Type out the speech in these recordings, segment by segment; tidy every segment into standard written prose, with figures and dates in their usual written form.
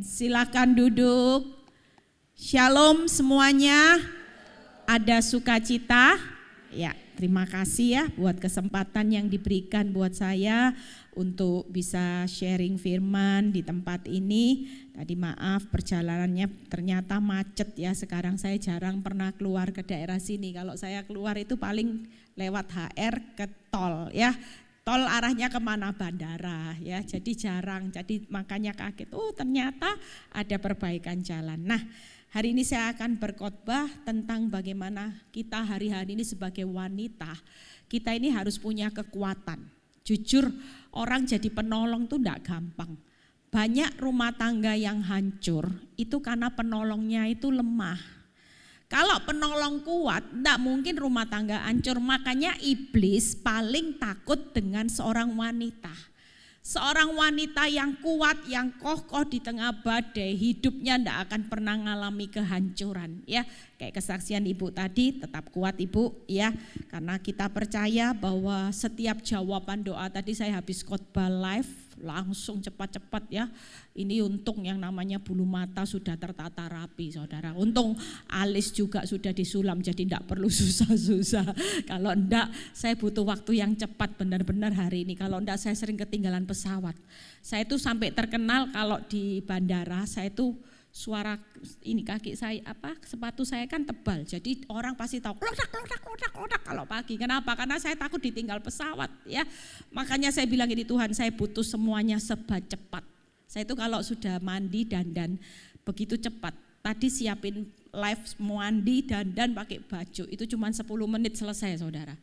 Silakan duduk. Shalom semuanya. Ada sukacita? Ya, terima kasih ya buat kesempatan yang diberikan buat saya untuk bisa sharing firman di tempat ini. Tadi maaf perjalanannya ternyata macet ya. Sekarang saya jarang pernah keluar ke daerah sini. Kalau saya keluar itu paling lewat HR ke tol ya. Tol arahnya kemana? Bandara ya. Jadi jarang. Jadi makanya kaget. Oh ternyata ada perbaikan jalan. Nah, hari ini saya akan berkhotbah tentang bagaimana kita hari-hari ini sebagai wanita, kita ini harus punya kekuatan. Jujur, orang jadi penolong tuh enggak gampang. Banyak rumah tangga yang hancur itu karena penolongnya itu lemah. Kalau penolong kuat, enggak mungkin rumah tangga hancur. Makanya iblis paling takut dengan seorang wanita. Seorang wanita yang kuat, yang kokoh di tengah badai, hidupnya tidak akan pernah mengalami kehancuran. Ya, kayak kesaksian ibu tadi, tetap kuat ibu, ya. Karena kita percaya bahwa setiap jawaban doa tadi saya habis khotbah live, langsung cepat-cepat ya. Ini untung yang namanya bulu mata sudah tertata rapi, saudara. Untung alis juga sudah disulam, jadi tidak perlu susah-susah. Kalau enggak, saya butuh waktu yang cepat benar-benar hari ini. Kalau enggak, saya sering ketinggalan pesawat. Saya itu sampai terkenal kalau di bandara, saya itu suara ini kaki saya sepatu saya kan tebal. Jadi orang pasti tahu klodak kalau pagi. Kenapa? Karena saya takut ditinggal pesawat ya. Makanya saya bilang ini Tuhan, saya butuh semuanya serba cepat. Saya itu kalau sudah mandi dandan begitu cepat. Tadi siapin live mandi dandan pakai baju itu cuma 10 menit selesai saudara.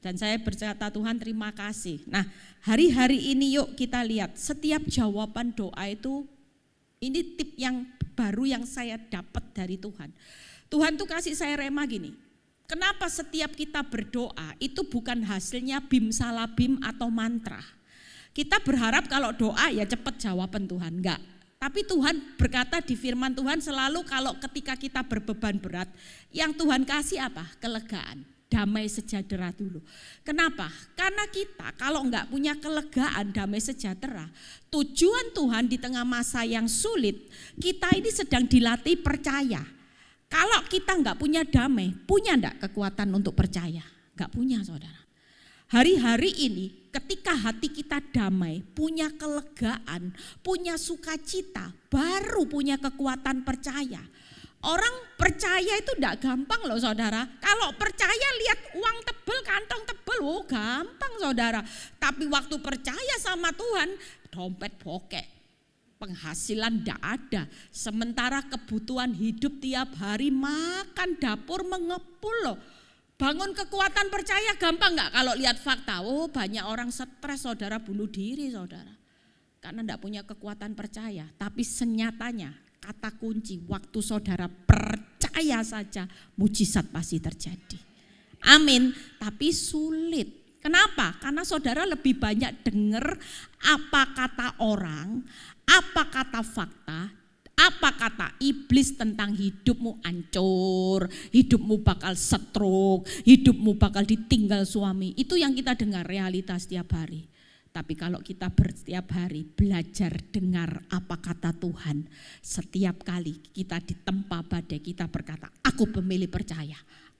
Dan saya berkata Tuhan terima kasih. Nah hari-hari ini yuk kita lihat setiap jawaban doa itu ini tip yang baru yang saya dapat dari Tuhan. Tuhan tuh kasih saya rema gini. Kenapa setiap kita berdoa itu bukan hasilnya bim salabim atau mantra. Kita berharap kalau doa ya cepat jawaban Tuhan, enggak. Tapi Tuhan berkata di firman Tuhan selalu kalau ketika kita berbeban berat, yang Tuhan kasih apa? Kelegaan, damai sejahtera dulu. Kenapa? Karena kita kalau enggak punya kelegaan, damai sejahtera, tujuan Tuhan di tengah masa yang sulit, kita ini sedang dilatih percaya. Kalau kita enggak punya damai, punya enggak kekuatan untuk percaya? Enggak punya saudara. Hari-hari ini ketika hati kita damai, punya kelegaan, punya sukacita, baru punya kekuatan percaya. Orang percaya itu enggak gampang loh saudara. Kalau percaya lihat uang tebel, kantong tebel, oh gampang saudara. Tapi waktu percaya sama Tuhan, dompet bokek, penghasilan enggak ada. Sementara kebutuhan hidup tiap hari makan dapur mengepul loh. Bangun kekuatan percaya gampang enggak? Kalau lihat fakta, oh banyak orang stres saudara, bunuh diri saudara. Karena enggak punya kekuatan percaya. Tapi senyatanya kata kunci waktu saudara percaya saja mujizat pasti terjadi. Amin. Tapi sulit. Kenapa? Karena saudara lebih banyak dengar apa kata orang, apa kata fakta, apa kata iblis tentang hidupmu hancur, hidupmu bakal stroke, hidupmu bakal ditinggal suami. Itu yang kita dengar realitas setiap hari. Tapi kalau kita setiap hari belajar dengar apa kata Tuhan, setiap kali kita ditempa badai kita berkata, aku pemilih percaya.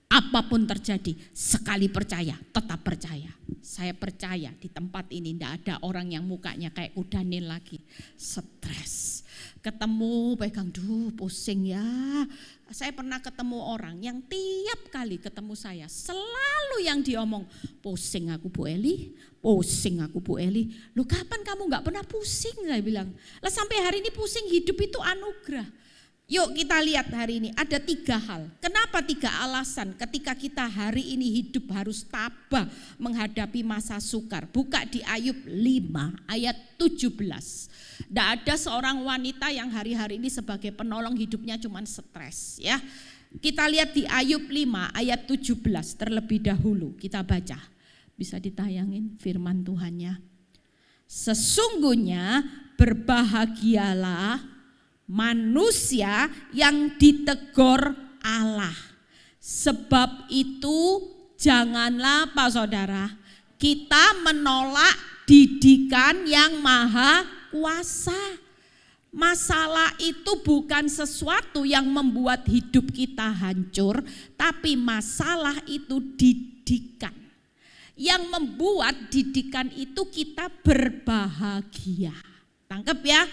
Apapun terjadi, sekali percaya, tetap percaya. Saya percaya di tempat ini tidak ada orang yang mukanya kayak Udanil lagi. Stres, ketemu pegang, pusing ya. Saya pernah ketemu orang yang tiap kali ketemu saya, selalu yang diomong, pusing aku Bu Eli, pusing aku Bu Eli. Loh kapan kamu gak pernah pusing? Saya bilang, lah sampai hari ini pusing, hidup itu anugerah. Yuk kita lihat hari ini ada 3 hal. Kenapa 3 alasan ketika kita hari ini hidup harus tabah menghadapi masa sukar. Buka di Ayub 5 ayat 17. Tidak ada seorang wanita yang hari-hari ini sebagai penolong hidupnya cuma stres ya. Kita lihat di Ayub 5 ayat 17 terlebih dahulu kita baca. Bisa ditayangin firman Tuhannya. Sesungguhnya berbahagialah manusia yang ditegur Allah. Sebab itu janganlah Pak Saudara kita menolak didikan yang maha kuasa. Masalah itu bukan sesuatu yang membuat hidup kita hancur, tapi masalah itu didikan. Yang membuat didikan itu kita berbahagia. Tangkap ya.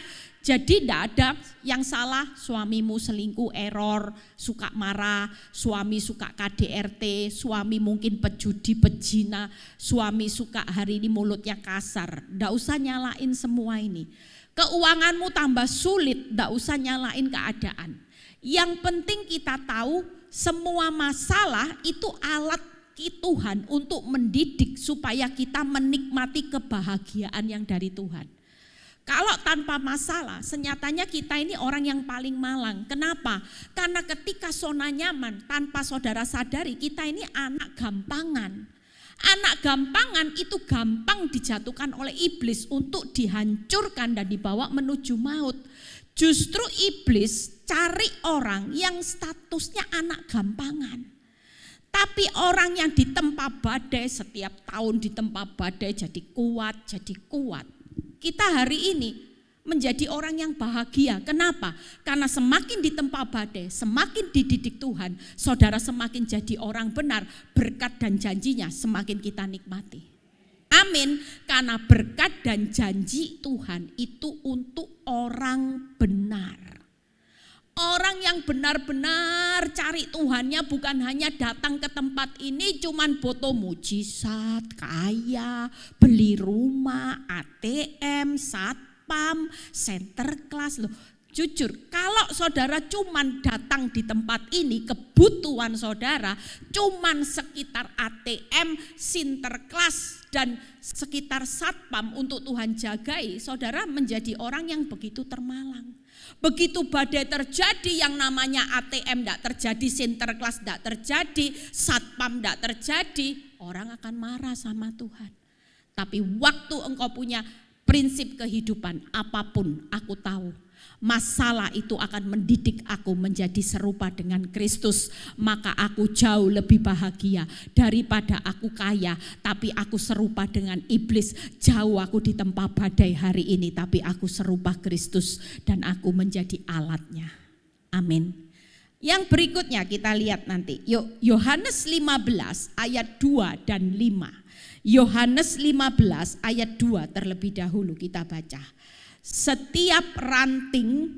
Jadi tidak ada yang salah, suamimu selingkuh, error, suka marah, suami suka KDRT, suami mungkin pejudi, pezina, suami suka hari ini mulutnya kasar. Tidak usah nyalain semua ini. Keuanganmu tambah sulit, tidak usah nyalain keadaan. Yang penting kita tahu semua masalah itu alat Tuhan untuk mendidik supaya kita menikmati kebahagiaan yang dari Tuhan. Kalau tanpa masalah, senyatanya kita ini orang yang paling malang. Kenapa? Karena ketika zona nyaman, tanpa saudara sadari, kita ini anak gampangan. Anak gampangan itu gampang dijatuhkan oleh iblis untuk dihancurkan dan dibawa menuju maut. Justru iblis cari orang yang statusnya anak gampangan. Tapi orang yang ditempa badai, setiap tahun ditempa badai jadi kuat, jadi kuat. Kita hari ini menjadi orang yang bahagia. Kenapa? Karena semakin ditempa badai, semakin dididik Tuhan, saudara semakin jadi orang benar, berkat dan janjinya semakin kita nikmati. Amin. Karena berkat dan janji Tuhan itu untuk orang benar. Orang yang benar-benar cari Tuhannya bukan hanya datang ke tempat ini cuman foto mujizat, kaya, beli rumah, ATM, satpam, center class loh. Jujur, kalau saudara cuman datang di tempat ini, kebutuhan saudara cuman sekitar ATM, Sinterklas dan sekitar satpam untuk Tuhan jagai, saudara menjadi orang yang begitu termalang. Begitu badai terjadi yang namanya ATM tidak terjadi, Sinterklas tidak terjadi, satpam tidak terjadi, orang akan marah sama Tuhan. Tapi waktu engkau punya prinsip kehidupan, apapun aku tahu, masalah itu akan mendidik aku menjadi serupa dengan Kristus. Maka aku jauh lebih bahagia daripada aku kaya tapi aku serupa dengan iblis. Jauh aku ditempa badai hari ini tapi aku serupa Kristus dan aku menjadi alatnya. Amin. Yang berikutnya kita lihat nanti. Yohanes 15 ayat 2 dan 5. Yohanes 15 ayat 2 terlebih dahulu kita baca. Setiap ranting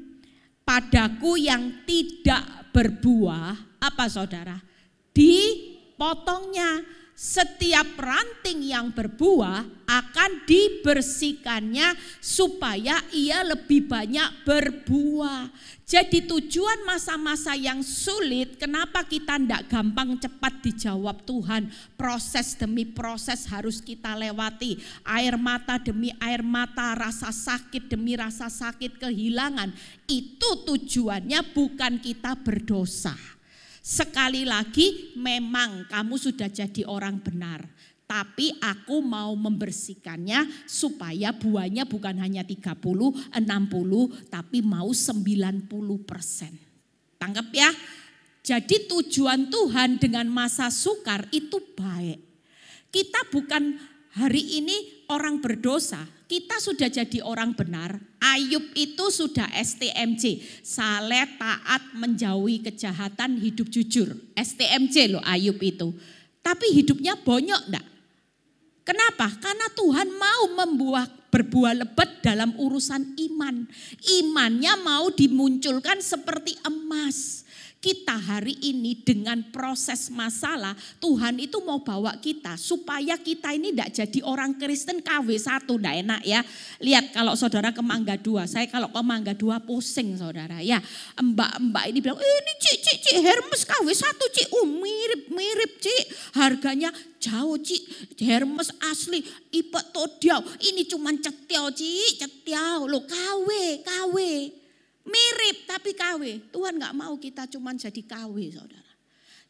padaku yang tidak berbuah, apa saudara? Dipotongnya. Setiap ranting yang berbuah akan dibersihkannya supaya ia lebih banyak berbuah. Jadi tujuan masa-masa yang sulit, kenapa kita tidak gampang cepat dijawab Tuhan? Proses demi proses harus kita lewati. Air mata demi air mata, rasa sakit demi rasa sakit, kehilangan. Itu tujuannya bukan kita berdosa. Sekali lagi memang kamu sudah jadi orang benar. Tapi aku mau membersihkannya supaya buahnya bukan hanya 30, 60, tapi mau 90%. Tangkap ya? Jadi tujuan Tuhan dengan masa sukar itu baik. Kita bukan hari ini orang berdosa, kita sudah jadi orang benar. Ayub itu sudah STMJ, saleh, taat, menjauhi kejahatan, hidup jujur. STMJ loh Ayub itu. Tapi hidupnya bonyok enggak? Kenapa? Karena Tuhan mau berbuah lebat dalam urusan iman. Imannya mau dimunculkan seperti emas. Kita hari ini dengan proses masalah, Tuhan itu mau bawa kita supaya kita ini tidak jadi orang Kristen KW1, tidak enak ya. Lihat kalau saudara ke Mangga 2, saya kalau ke Mangga 2 pusing saudara ya. Mbak-mbak ini bilang, ini Cik Hermes KW1 Cik, mirip Cik, harganya jauh Cik, Hermes asli, ipet todiau, ini cuman cetiau Cik, cetiau, lo KW. Mirip tapi KW. Tuhan gak mau kita cuman jadi KW saudara.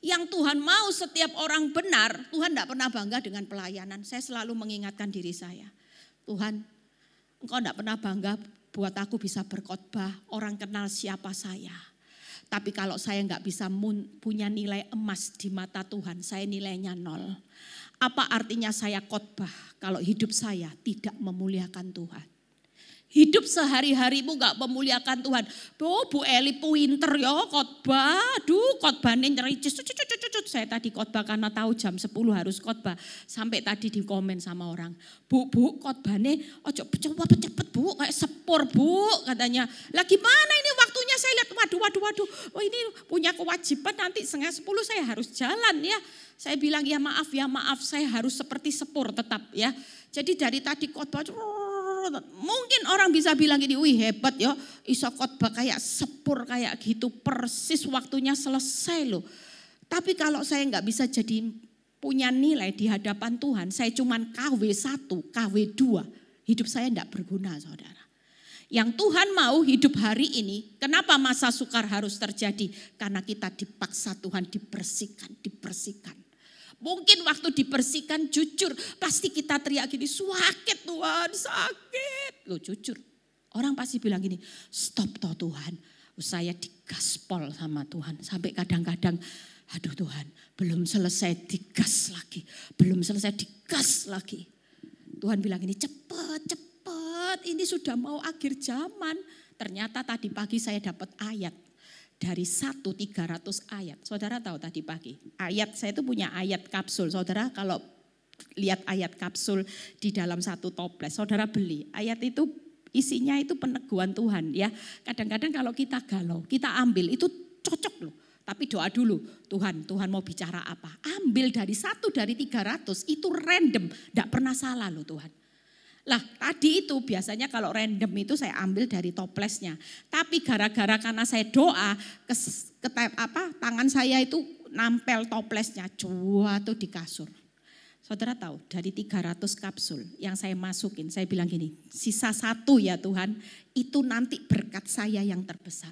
Yang Tuhan mau setiap orang benar, Tuhan gak pernah bangga dengan pelayanan. Saya selalu mengingatkan diri saya. Tuhan, Engkau gak pernah bangga buat aku bisa berkhotbah, orang kenal siapa saya. Tapi kalau saya gak bisa punya nilai emas di mata Tuhan, saya nilainya 0. Apa artinya saya khotbah kalau hidup saya tidak memuliakan Tuhan? Hidup sehari-harimu gak memuliakan Tuhan. Bu Eli pinter ya khotbah. Aduh khotbahnya nyericis. Saya tadi khotbah karena tahu jam 10 harus khotbah. Sampai tadi di komen sama orang. Bu khotbahnya ojo coba cepet Bu. Kayak sepur Bu katanya. Lah gimana ini waktunya saya lihat. Waduh. Oh ini punya kewajiban nanti 9:30 saya harus jalan ya. Saya bilang ya maaf saya harus seperti sepur tetap ya. Jadi dari tadi khotbah mungkin orang bisa bilang gini, wih hebat ya, iso khotbah kayak sepur kayak gitu, persis waktunya selesai loh. Tapi kalau saya nggak bisa jadi punya nilai di hadapan Tuhan, saya cuman KW1, KW2, hidup saya nggak berguna saudara. Yang Tuhan mau hidup hari ini, kenapa masa sukar harus terjadi? Karena kita dipaksa Tuhan dibersihkan. Mungkin waktu dibersihkan jujur pasti kita teriak gini, sakit Tuhan, sakit. Loh jujur, orang pasti bilang gini, stop toh Tuhan. Saya digaspol sama Tuhan. Sampai kadang-kadang, aduh Tuhan belum selesai digas lagi. Tuhan bilang gini, cepet, ini sudah mau akhir zaman. Ternyata tadi pagi saya dapat ayat. Dari 300 ayat. Saudara tahu tadi pagi, ayat saya itu punya ayat kapsul. Saudara kalau lihat ayat kapsul di dalam satu toples, saudara beli. Ayat itu isinya itu peneguhan Tuhan ya. Kadang-kadang kalau kita galau, kita ambil itu cocok loh. Tapi doa dulu, Tuhan mau bicara apa? Ambil dari 1 dari 300 itu random, enggak pernah salah loh Tuhan. Lah tadi itu biasanya kalau random itu saya ambil dari toplesnya. Tapi gara-gara karena saya doa, tangan saya itu nampel toplesnya, tuh di kasur. Saudara tahu dari 300 kapsul yang saya masukin, saya bilang gini, sisa 1 ya Tuhan, itu nanti berkat saya yang terbesar.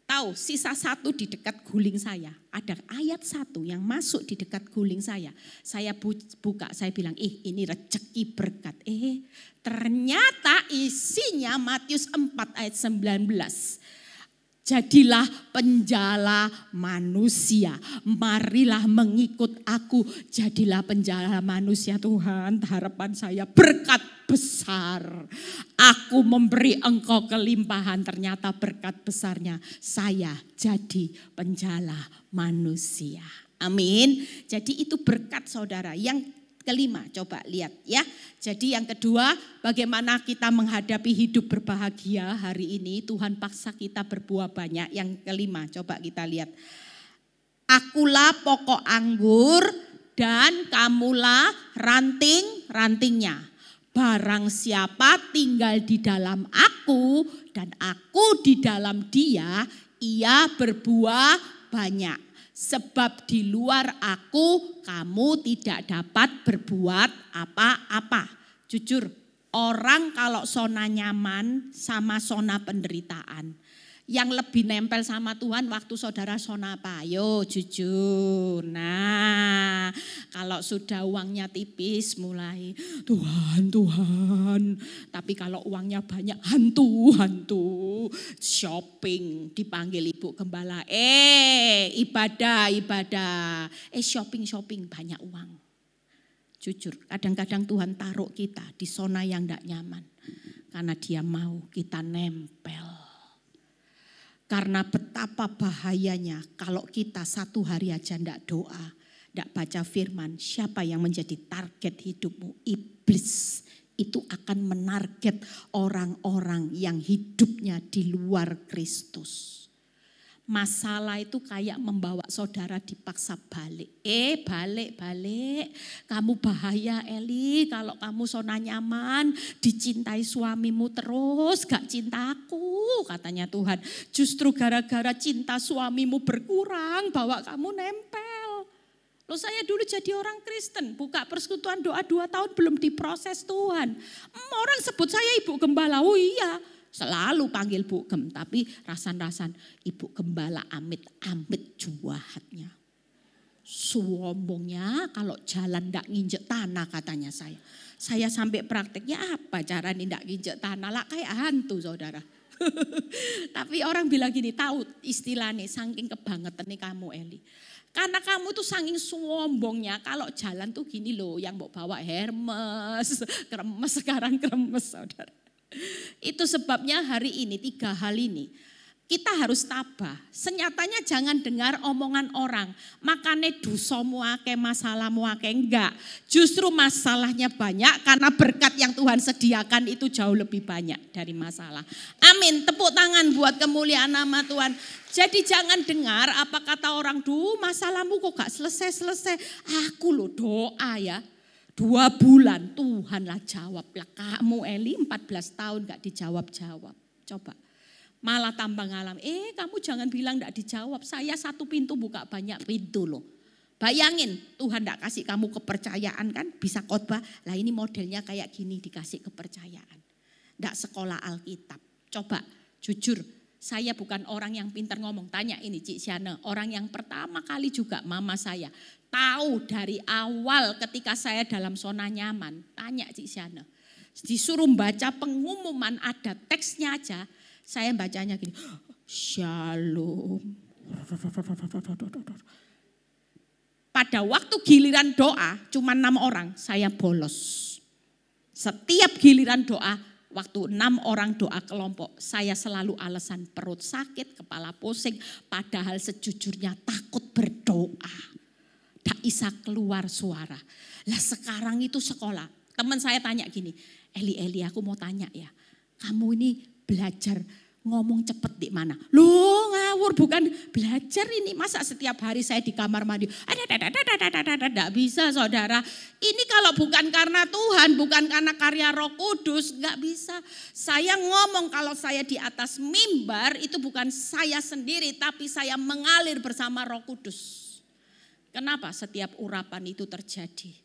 Tahu sisa 1 di dekat guling saya, ada ayat 1 yang masuk di dekat guling saya. Saya buka, saya bilang ini rezeki berkat. Ternyata isinya Matius 4 ayat 19. Jadilah penjala manusia, marilah mengikut aku, jadilah penjala manusia. Tuhan, harapan saya berkat besar. Aku memberi engkau kelimpahan, ternyata berkat besarnya saya jadi penjala manusia. Amin. Jadi itu berkat saudara. Yang kelima, coba lihat ya. Jadi yang kedua, bagaimana kita menghadapi hidup berbahagia hari ini. Tuhan paksa kita berbuah banyak. Yang kelima, coba kita lihat. Akulah pokok anggur dan kamulah ranting-rantingnya. Barang siapa tinggal di dalam aku dan aku di dalam dia, ia berbuah banyak. Sebab di luar aku kamu tidak dapat berbuat apa-apa. Jujur, orang kalau zona nyaman sama zona penderitaan. Yang lebih nempel sama Tuhan waktu saudara zona apa? Ayo jujur. Nah kalau sudah uangnya tipis mulai Tuhan. Tapi kalau uangnya banyak hantu. Shopping dipanggil ibu gembala. Ibadah. Shopping banyak uang. Jujur kadang-kadang Tuhan taruh kita di zona yang tidak nyaman. Karena dia mau kita nempel. Karena betapa bahayanya kalau kita 1 hari aja enggak doa, enggak baca firman, siapa yang menjadi target hidupmu? Iblis. Itu akan menarget orang-orang yang hidupnya di luar Kristus. Masalah itu kayak membawa saudara dipaksa balik. Balik. Kamu bahaya Eli kalau kamu zona nyaman. Dicintai suamimu terus gak cinta aku katanya Tuhan. Justru gara-gara cinta suamimu berkurang bawa kamu nempel. Loh saya dulu jadi orang Kristen. Buka persekutuan doa 2 tahun belum diproses Tuhan. Orang sebut saya ibu gembala. Oh iya. Selalu panggil Bu Gem, tapi rasan-rasan Ibu Gembala amit-amit juahatnya. Sombongnya kalau jalan ndak nginjek tanah katanya saya. Saya sampai prakteknya apa cara ndak nginjek tanah lah kayak hantu saudara. Tapi orang bilang gini, tahu istilahnya saking kebangetan nih kamu Eli. Karena kamu tuh saking sombongnya kalau jalan tuh gini loh yang mau bawa Hermes, kremes sekarang kremes saudara. Itu sebabnya hari ini 3 hal ini kita harus tabah. Senyatanya jangan dengar omongan orang. Makanya dosamu akeh, masalahmu akeh. Enggak. Justru masalahnya banyak karena berkat yang Tuhan sediakan itu jauh lebih banyak dari masalah. Amin. Tepuk tangan buat kemuliaan nama Tuhan. Jadi jangan dengar apa kata orang, duh masalahmu kok gak selesai-selesai. Aku loh doa ya. 2 bulan Tuhanlah jawab. Lah kamu Eli 14 tahun gak dijawab-jawab. Coba. Malah tambah ngalam, kamu jangan bilang enggak dijawab. Saya 1 pintu buka banyak pintu loh. Bayangin Tuhan enggak kasih kamu kepercayaan kan. Bisa khotbah, lah ini modelnya kayak gini dikasih kepercayaan. Enggak sekolah Alkitab. Coba jujur, saya bukan orang yang pintar ngomong. Tanya ini Cik Siana, orang yang pertama kali juga mama saya. Tahu dari awal ketika saya dalam zona nyaman. Tanya Cik Siana. Disuruh baca pengumuman ada teksnya aja. Saya bacanya gini, Shalom. Pada waktu giliran doa cuma 6 orang, saya bolos. Setiap giliran doa, waktu 6 orang doa kelompok, saya selalu alasan perut sakit, kepala pusing. Padahal sejujurnya takut berdoa. Tak bisa keluar suara. Lah sekarang itu sekolah. Teman saya tanya gini, Eli aku mau tanya ya, kamu ini belajar ngomong cepet di mana? Loh ngawur, bukan belajar ini. Masa setiap hari saya di kamar mandi. Tidak bisa saudara. Ini kalau bukan karena Tuhan, bukan karena karya Roh Kudus, gak bisa. Saya ngomong kalau saya di atas mimbar itu bukan saya sendiri, tapi saya mengalir bersama Roh Kudus. Kenapa setiap urapan itu terjadi?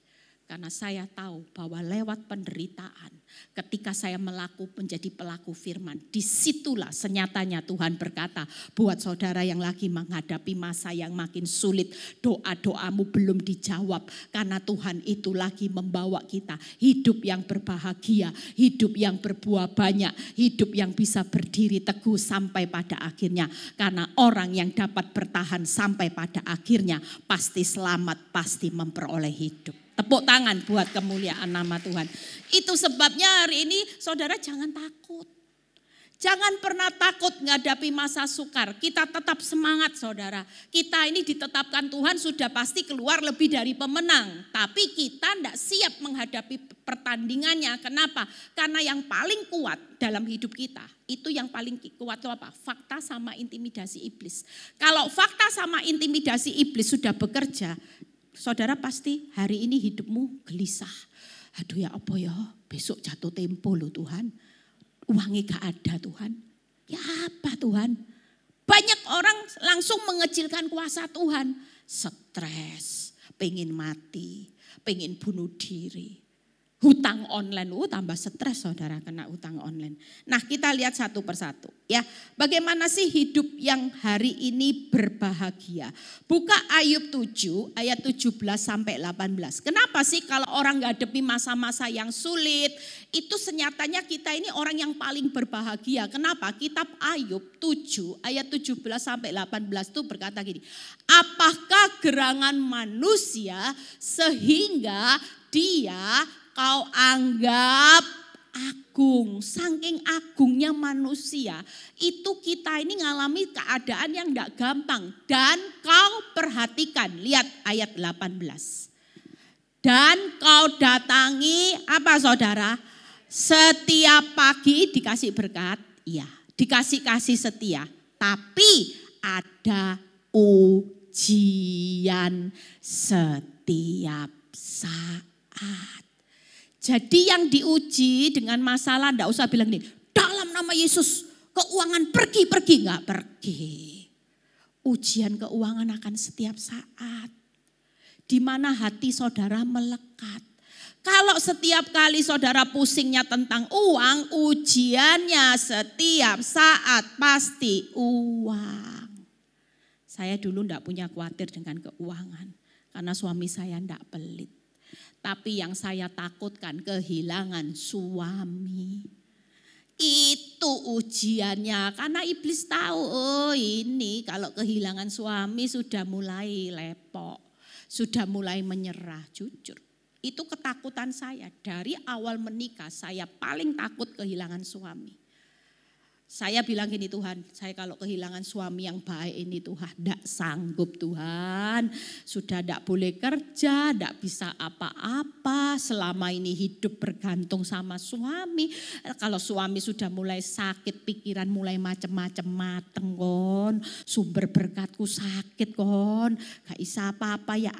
Karena saya tahu bahwa lewat penderitaan, ketika saya menjadi pelaku firman, disitulah senyatanya Tuhan berkata, buat saudara yang lagi menghadapi masa yang makin sulit, doa-doamu belum dijawab. Karena Tuhan itu lagi membawa kita hidup yang berbahagia, hidup yang berbuah banyak, hidup yang bisa berdiri teguh sampai pada akhirnya. Karena orang yang dapat bertahan sampai pada akhirnya, pasti selamat, pasti memperoleh hidup. Tepuk tangan buat kemuliaan nama Tuhan. Itu sebabnya hari ini saudara jangan takut. Jangan pernah takut menghadapi masa sukar. Kita tetap semangat saudara. Kita ini ditetapkan Tuhan sudah pasti keluar lebih dari pemenang. Tapi kita tidak siap menghadapi pertandingannya. Kenapa? Karena yang paling kuat dalam hidup kita. Itu yang paling kuat itu apa? Fakta sama intimidasi iblis. Kalau fakta sama intimidasi iblis sudah bekerja, saudara pasti hari ini hidupmu gelisah. Aduh ya apa ya, besok jatuh tempo loh Tuhan. Uangnya gak ada Tuhan. Ya apa Tuhan? Banyak orang langsung mengecilkan kuasa Tuhan. Stres, pengen mati, pengen bunuh diri. Hutang online, tambah stres saudara kena hutang online. Nah kita lihat satu persatu ya. Bagaimana sih hidup yang hari ini berbahagia? Buka Ayub 7 ayat 17 sampai 18. Kenapa sih kalau orang ngadepi masa-masa yang sulit, itu senyatanya kita ini orang yang paling berbahagia. Kenapa? Kitab Ayub 7 ayat 17 sampai 18 itu berkata gini. Apakah gerangan manusia sehingga dia kau anggap agung, saking agungnya manusia, itu kita ini ngalami keadaan yang tidak gampang. Dan kau perhatikan, lihat ayat 18. Dan kau datangi, apa saudara? Setiap pagi dikasih berkat, iya, dikasih kasih setia. Tapi ada ujian setiap saat. Jadi yang diuji dengan masalah enggak usah bilang nih, dalam nama Yesus keuangan pergi, enggak pergi. Ujian keuangan akan setiap saat. Di mana hati saudara melekat. Kalau setiap kali saudara pusingnya tentang uang, ujiannya setiap saat pasti uang. Saya dulu enggak punya khawatir dengan keuangan. Karena suami saya enggak pelit. Tapi yang saya takutkan kehilangan suami. Itu ujiannya. Karena iblis tahu, oh ini kalau kehilangan suami sudah mulai lepok. Sudah mulai menyerah, jujur. Itu ketakutan saya. Dari awal menikah saya paling takut kehilangan suami. Saya bilang gini, Tuhan, saya kalau kehilangan suami yang baik ini Tuhan, tidak sanggup Tuhan. Sudah tidak boleh kerja, tidak bisa apa-apa. Selama ini hidup bergantung sama suami. Kalau suami sudah mulai sakit, pikiran mulai macam-macam mateng kon. Sumber berkatku sakit kon. Gak bisa apa-apa, ya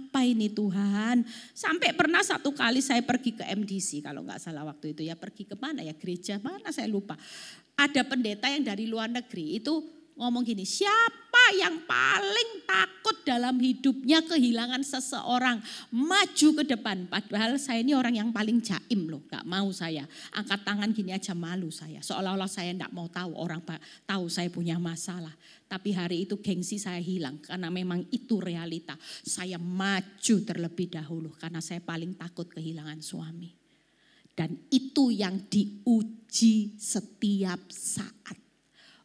apa ini Tuhan. Sampai pernah satu kali saya pergi ke MDC, kalau gak salah waktu itu ya. Pergi kemana ya, gereja mana saya lupa. Ada pendeta yang dari luar negeri itu ngomong gini, siapa yang paling takut dalam hidupnya kehilangan seseorang, maju ke depan. Padahal saya ini orang yang paling jaim loh, gak mau saya. Angkat tangan gini aja malu saya, seolah-olah saya gak mau tahu orang tahu saya punya masalah. Tapi hari itu gengsi saya hilang karena memang itu realita. Saya maju terlebih dahulu karena saya paling takut kehilangan suami. Dan itu yang diuji setiap saat.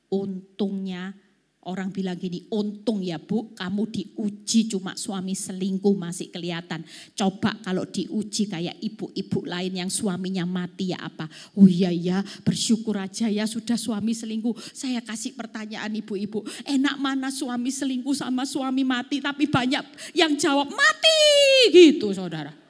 Untungnya orang bilang gini, untung ya Bu kamu diuji cuma suami selingkuh masih kelihatan. Coba kalau diuji kayak ibu-ibu lain yang suaminya mati ya apa. Oh iya ya bersyukur aja ya sudah suami selingkuh. Saya kasih pertanyaan ibu-ibu, enak mana suami selingkuh sama suami mati. Tapi banyak yang jawab mati gitu saudara.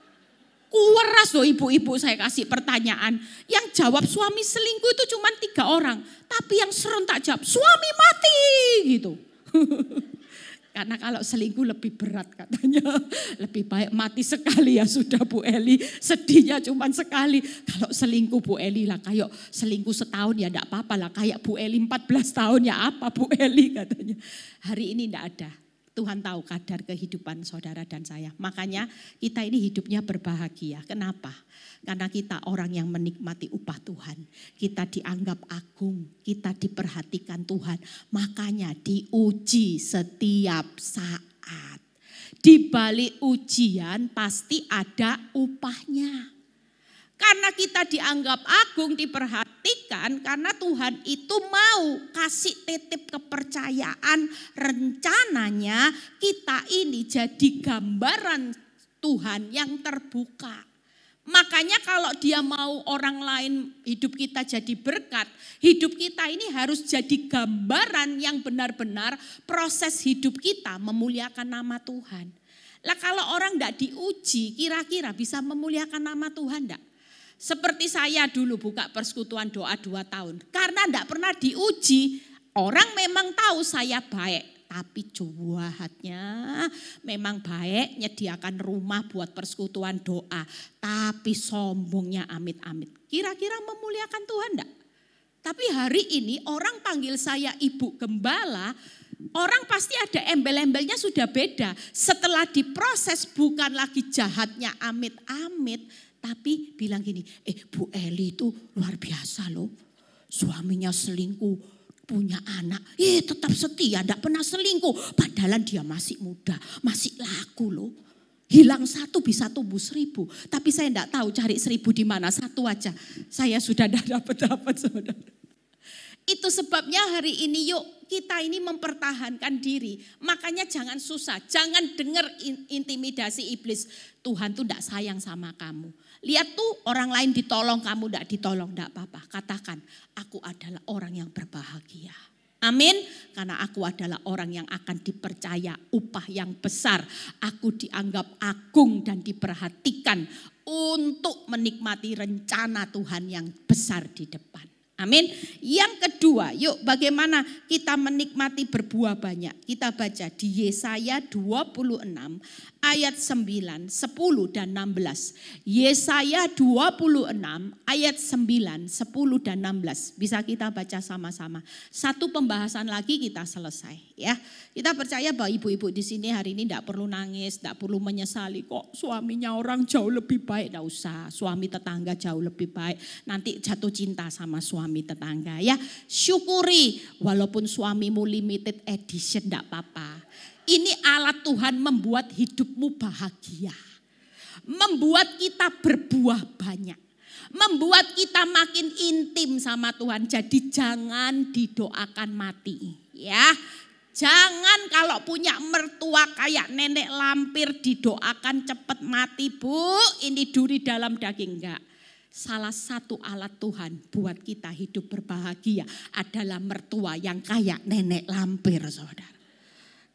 Kueras loh ibu-ibu saya kasih pertanyaan. Yang jawab suami selingkuh itu cuma 3 orang. Tapi yang serentak jawab suami mati gitu. Karena kalau selingkuh lebih berat katanya. Lebih baik mati sekali ya sudah Bu Eli. Sedihnya cuma sekali. Kalau selingkuh Bu Eli lah kayak selingkuh setahun ya enggak apa-apa lah. Kayak Bu Eli 14 tahun ya apa Bu Eli katanya. Hari ini enggak ada. Tuhan tahu kadar kehidupan saudara dan saya. Makanya kita ini hidupnya berbahagia. Kenapa? Karena kita orang yang menikmati upah Tuhan. Kita dianggap agung, kita diperhatikan Tuhan. Makanya diuji setiap saat. Di balik ujian pasti ada upahnya. Karena kita dianggap agung, diperhatikan, karena Tuhan itu mau kasih titip kepercayaan, rencananya kita ini jadi gambaran Tuhan yang terbuka. Makanya kalau dia mau orang lain hidup kita jadi berkat, hidup kita ini harus jadi gambaran yang benar-benar proses hidup kita memuliakan nama Tuhan. Lah kalau orang enggak diuji, kira-kira bisa memuliakan nama Tuhan enggak? Seperti saya dulu buka persekutuan doa 2 tahun. Karena enggak pernah diuji, orang memang tahu saya baik. Tapi jahatnya memang baik, nyediakan rumah buat persekutuan doa. Tapi sombongnya amit-amit. Kira-kira memuliakan Tuhan enggak? Tapi hari ini orang panggil saya ibu gembala, orang pasti ada embel-embelnya sudah beda. Setelah diproses bukan lagi jahatnya amit-amit. Tapi bilang gini, Bu Eli itu luar biasa loh. Suaminya selingkuh, punya anak. Tetap setia, enggak pernah selingkuh. Padahal dia masih muda, masih laku loh. Hilang 1 bisa tumbuh 1000. Tapi saya enggak tahu cari 1000 di mana, 1 aja. Saya sudah enggak dapat saudara. Itu sebabnya hari ini yuk kita ini mempertahankan diri. Makanya jangan susah, jangan dengar intimidasi iblis. Tuhan tuh enggak sayang sama kamu. Lihat tuh orang lain ditolong, kamu enggak ditolong, enggak apa-apa. Katakan, aku adalah orang yang berbahagia. Amin. Karena aku adalah orang yang akan dipercaya upah yang besar. Aku dianggap agung dan diperhatikan untuk menikmati rencana Tuhan yang besar di depan. Amin. Yang kedua, yuk bagaimana kita menikmati berbuah banyak. Kita baca di Yesaya 26 ayat 9, 10 dan 16. Yesaya 26 ayat 9, 10 dan 16. Bisa kita baca sama-sama. Satu pembahasan lagi kita selesai ya. Kita percaya bahwa ibu-ibu di sini hari ini tidak perlu nangis, tidak perlu menyesali kok suaminya orang jauh lebih baik. Tidak usah, suami tetangga jauh lebih baik. Nanti jatuh cinta sama suami tetangga ya. Syukuri walaupun suamimu limited edition tidak apa-apa. Ini alat Tuhan membuat hidupmu bahagia. Membuat kita berbuah banyak. Membuat kita makin intim sama Tuhan. Jadi jangan didoakan mati ya. Jangan kalau punya mertua kayak nenek lampir didoakan cepat mati, Bu. Ini duri dalam daging, enggak. Salah satu alat Tuhan buat kita hidup berbahagia adalah mertua yang kayak nenek lampir, saudara.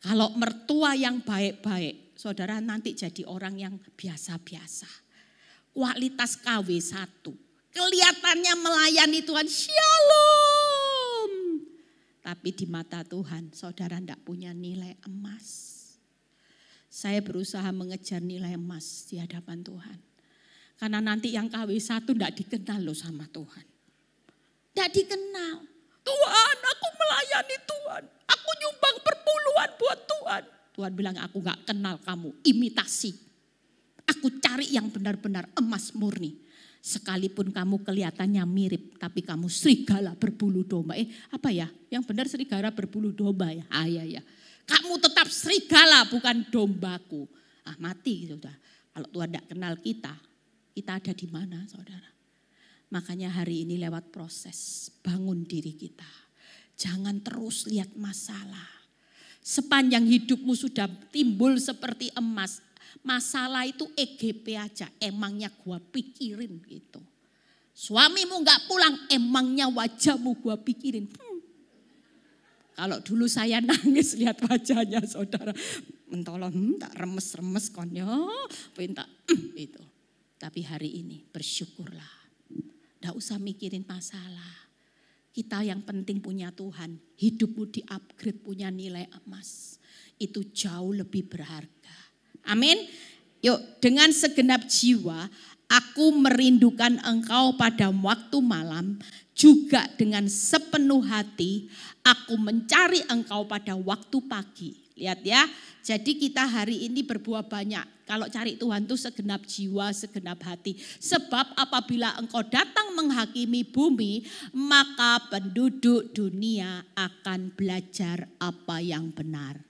Kalau mertua yang baik-baik, saudara nanti jadi orang yang biasa-biasa. Kualitas KW1. Kelihatannya melayani Tuhan, shalom. Tapi di mata Tuhan, saudara tidak punya nilai emas. Saya berusaha mengejar nilai emas di hadapan Tuhan. Karena nanti yang KW1 tidak dikenal loh sama Tuhan. Tidak dikenal. Tuhan, aku melayani Tuhan. Aku nyumbang perpuluhan buat Tuhan. Tuhan bilang, aku gak kenal kamu, imitasi. Aku cari yang benar-benar emas murni. Sekalipun kamu kelihatannya mirip, tapi kamu serigala berbulu domba. Apa ya? Yang benar serigala berbulu domba ya? Ya. Kamu tetap serigala, bukan dombaku. Mati sudah. Kalau Tuhan tidak kenal kita ada di mana, saudara? Makanya hari ini lewat proses, bangun diri kita. Jangan terus lihat masalah. Sepanjang hidupmu sudah timbul seperti emas. Masalah itu EGP aja, emangnya gua pikirin gitu. Suamimu gak pulang, emangnya wajahmu gua pikirin. Kalau dulu saya nangis lihat wajahnya saudara. Mentolong, tak remes-remes konyo, minta itu. Tapi hari ini bersyukurlah. Gak usah mikirin masalah. Kita yang penting punya Tuhan, hidupmu di-upgrade punya nilai emas. Itu jauh lebih berharga. Amin. Yuk, dengan segenap jiwa aku merindukan engkau pada waktu malam, juga dengan sepenuh hati aku mencari engkau pada waktu pagi. Lihat ya, jadi kita hari ini berbuah banyak. Kalau cari Tuhan itu segenap jiwa, segenap hati. Sebab apabila engkau datang menghakimi bumi, maka penduduk dunia akan belajar apa yang benar.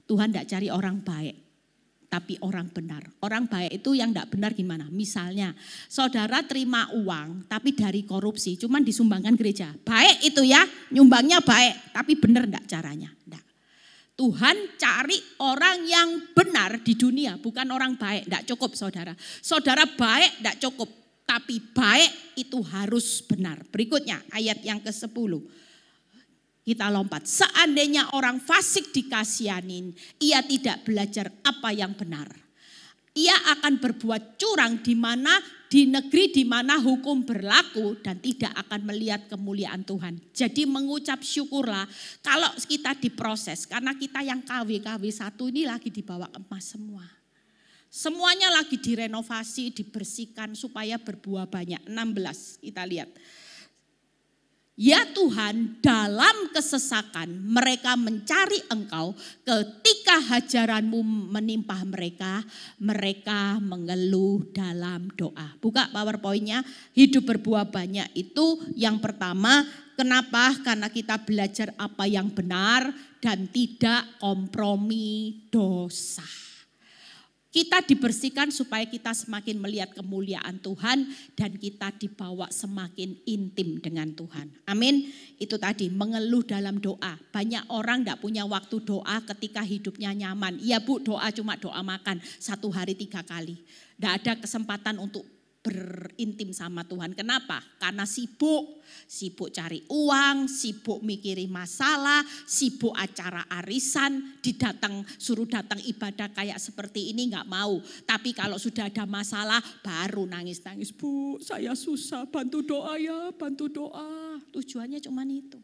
Tuhan tidak cari orang baik, tapi orang benar. Orang baik itu yang tidak benar gimana? Misalnya saudara terima uang tapi dari korupsi, cuman disumbangkan gereja. Baik itu ya, nyumbangnya baik, tapi benar enggak caranya? Enggak. Tuhan cari orang yang benar di dunia, bukan orang baik. Enggak cukup saudara. Saudara baik enggak cukup, tapi baik itu harus benar. Berikutnya ayat yang ke-10. Kita lompat. Seandainya orang fasik dikasihanin, ia tidak belajar apa yang benar. Ia akan berbuat curang di negeri di mana hukum berlaku dan tidak akan melihat kemuliaan Tuhan. Jadi mengucap syukurlah kalau kita diproses. Karena kita yang KW1 ini lagi dibawa emas semua. Semuanya lagi direnovasi, dibersihkan supaya berbuah banyak. 16 kita lihat. Ya Tuhan, dalam kesesakan mereka mencari engkau, ketika hajaranmu menimpa mereka, mereka mengeluh dalam doa. Buka PowerPoint-nya, hidup berbuah banyak itu yang pertama, kenapa? Karena kita belajar apa yang benar dan tidak kompromi dosa. Kita dibersihkan supaya kita semakin melihat kemuliaan Tuhan dan kita dibawa semakin intim dengan Tuhan. Amin. Itu tadi mengeluh dalam doa. Banyak orang tidak punya waktu doa ketika hidupnya nyaman. Iya Bu, doa cuma doa makan 1 hari 3 kali. Tidak ada kesempatan untuk berintim sama Tuhan. Kenapa? Karena sibuk cari uang, sibuk mikirin masalah, sibuk acara arisan, suruh datang ibadah kayak seperti ini nggak mau. Tapi kalau sudah ada masalah baru nangis-nangis, Bu saya susah, bantu doa ya, bantu doa. Tujuannya cuma itu.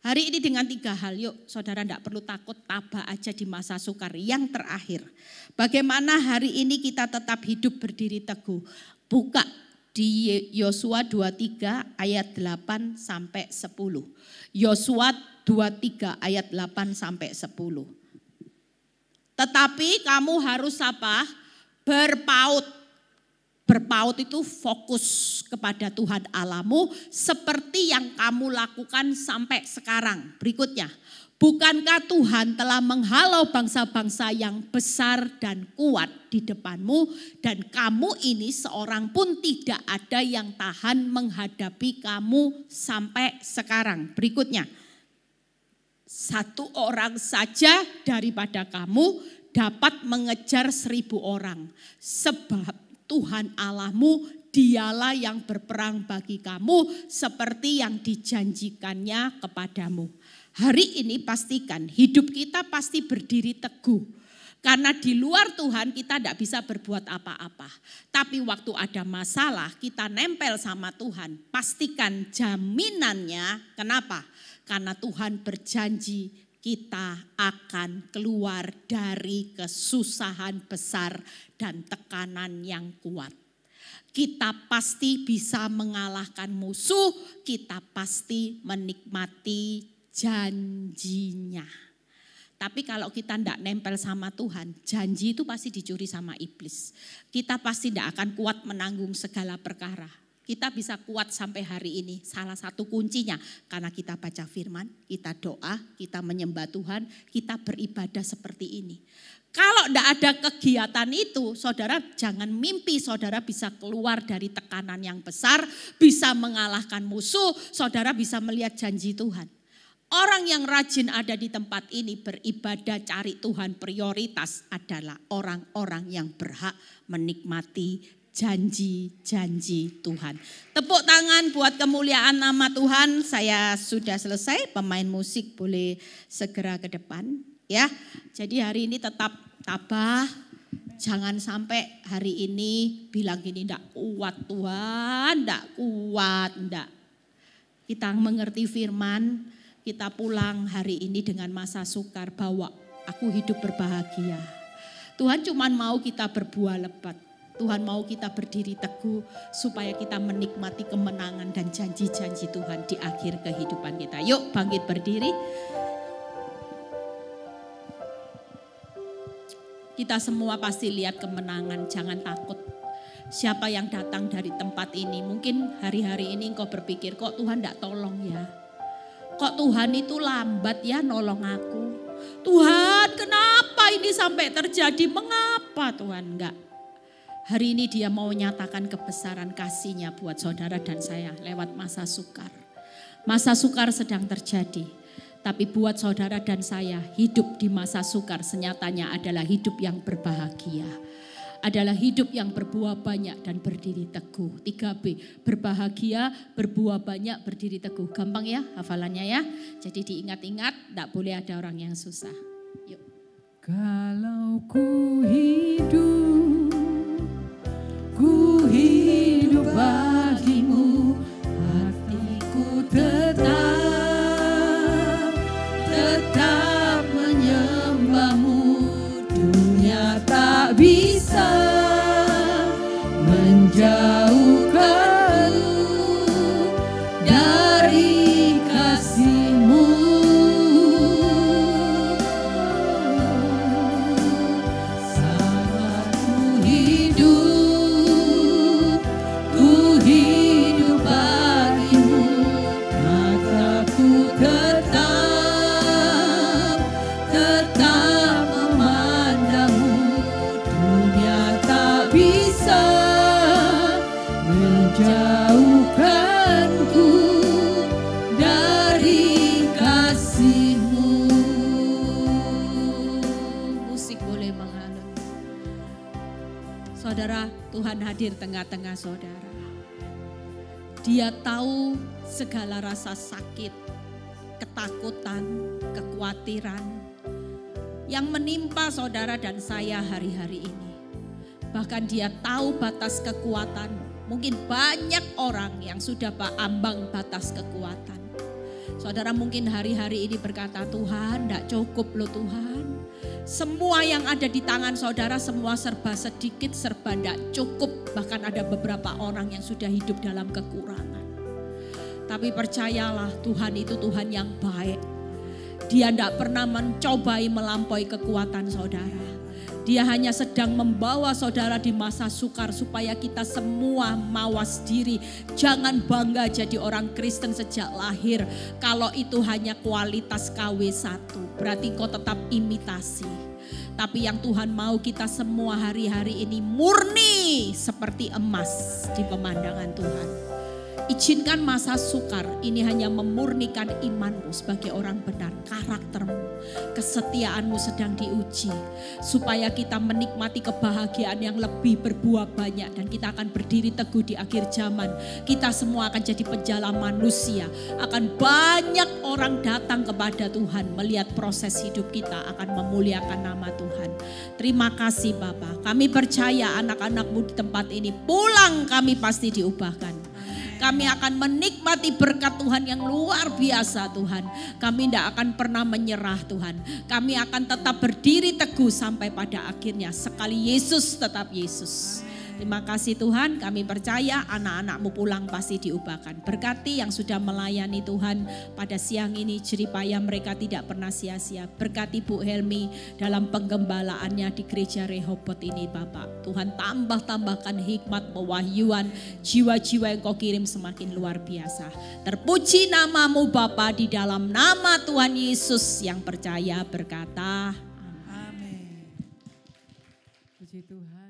Hari ini dengan 3 hal, yuk saudara tidak perlu takut, tabah aja di masa sukar. Yang terakhir, bagaimana hari ini kita tetap hidup berdiri teguh. Buka di Yosua 23 ayat 8 sampai 10. Yosua 23 ayat 8 sampai 10. Tetapi kamu harus apa? Berpaut. Berpaut itu fokus kepada Tuhan Allahmu seperti yang kamu lakukan sampai sekarang. Berikutnya, bukankah Tuhan telah menghalau bangsa-bangsa yang besar dan kuat di depanmu dan kamu ini seorang pun tidak ada yang tahan menghadapi kamu sampai sekarang. Berikutnya, 1 orang saja daripada kamu dapat mengejar 1000 orang. Sebab Tuhan Allahmu dialah yang berperang bagi kamu seperti yang dijanjikannya kepadamu. Hari ini pastikan hidup kita pasti berdiri teguh. Karena di luar Tuhan kita tidak bisa berbuat apa-apa. Tapi waktu ada masalah kita nempel sama Tuhan. Pastikan jaminannya, kenapa? Karena Tuhan berjanji kita akan keluar dari kesusahan besar dan tekanan yang kuat. Kita pasti bisa mengalahkan musuh, kita pasti menikmati janjinya. Tapi kalau kita tidak nempel sama Tuhan, janji itu pasti dicuri sama iblis. Kita pasti tidak akan kuat menanggung segala perkara. Kita bisa kuat sampai hari ini. Salah satu kuncinya karena kita baca firman, kita doa, kita menyembah Tuhan, kita beribadah seperti ini. Kalau tidak ada kegiatan itu, saudara jangan mimpi saudara bisa keluar dari tekanan yang besar, bisa mengalahkan musuh, saudara bisa melihat janji Tuhan. Orang yang rajin ada di tempat ini beribadah cari Tuhan, prioritas adalah orang-orang yang berhak menikmati janji-janji Tuhan. Tepuk tangan buat kemuliaan nama Tuhan. Saya sudah selesai, pemain musik boleh segera ke depan ya. Jadi hari ini tetap tabah, jangan sampai hari ini bilang gini, enggak kuat Tuhan, enggak kuat, enggak. Kita mengerti firman, kita pulang hari ini dengan masa sukar bahwa aku hidup berbahagia. Tuhan cuma mau kita berbuah lebat. Tuhan mau kita berdiri teguh supaya kita menikmati kemenangan dan janji-janji Tuhan di akhir kehidupan kita. Yuk bangkit berdiri. Kita semua pasti lihat kemenangan, jangan takut. Siapa yang datang dari tempat ini, mungkin hari-hari ini engkau berpikir kok Tuhan tidak tolong ya. Kok Tuhan itu lambat ya nolong aku. Tuhan kenapa ini sampai terjadi, mengapa Tuhan enggak. Hari ini dia mau nyatakan kebesaran kasih-Nya buat saudara dan saya lewat masa sukar. Masa sukar sedang terjadi. Tapi buat saudara dan saya hidup di masa sukar senyatanya adalah hidup yang berbahagia. Adalah hidup yang berbuah banyak dan berdiri teguh. 3B, berbahagia, berbuah banyak, berdiri teguh. Gampang ya hafalannya ya. Jadi diingat-ingat, tidak boleh ada orang yang susah. Yuk. Kalau ku hidup bagimu, hatiku tetap menyembahmu. Dunia tak bisa menjauhkanmu dari kasih-Mu. Saat ku hidup bagimu, mataku tetap memandangmu. Dunia tak bisa menjauhkanku dari kasih-Mu. Musik boleh mengalun. Saudara, Tuhan hadir tengah-tengah saudara. Dia tahu segala rasa sakit, ketakutan, kekhawatiran yang menimpa saudara dan saya hari-hari ini. Bahkan dia tahu batas kekuatan. Mungkin banyak orang yang sudah ambang batas kekuatan. Saudara mungkin hari-hari ini berkata, Tuhan tidak cukup loh Tuhan. Semua yang ada di tangan saudara semua serba sedikit, serba tidak cukup. Bahkan ada beberapa orang yang sudah hidup dalam kekurangan. Tapi percayalah Tuhan itu Tuhan yang baik. Dia tidak pernah mencobai melampaui kekuatan saudara. Dia hanya sedang membawa saudara di masa sukar supaya kita semua mawas diri. Jangan bangga jadi orang Kristen sejak lahir. Kalau itu hanya kualitas KW1, berarti kau tetap imitasi. Tapi yang Tuhan mau kita semua hari-hari ini murni seperti emas di pemandangan Tuhan. Izinkan masa sukar ini hanya memurnikan imanmu sebagai orang benar, karaktermu, kesetiaanmu sedang diuji. Supaya kita menikmati kebahagiaan yang lebih berbuah banyak dan kita akan berdiri teguh di akhir zaman. Kita semua akan jadi penjala manusia. Akan banyak orang datang kepada Tuhan melihat proses hidup kita akan memuliakan nama Tuhan. Terima kasih Bapa. Kami percaya anak-anakmu di tempat ini pulang kami pasti diubahkan. Kami akan menikmati berkat Tuhan yang luar biasa Tuhan. Kami tidak akan pernah menyerah Tuhan. Kami akan tetap berdiri teguh sampai pada akhirnya. Sekali Yesus tetap Yesus. Terima kasih Tuhan, kami percaya anak-anakmu pulang pasti diubahkan. Berkati yang sudah melayani Tuhan pada siang ini, jeripaya mereka tidak pernah sia-sia. Berkati Bu Helmi dalam penggembalaannya di gereja Rehobot ini Bapak. Tuhan tambahkan hikmat, pewahyuan, jiwa-jiwa yang kau kirim semakin luar biasa. Terpuji namamu Bapak, di dalam nama Tuhan Yesus yang percaya berkata, amin. Puji Tuhan.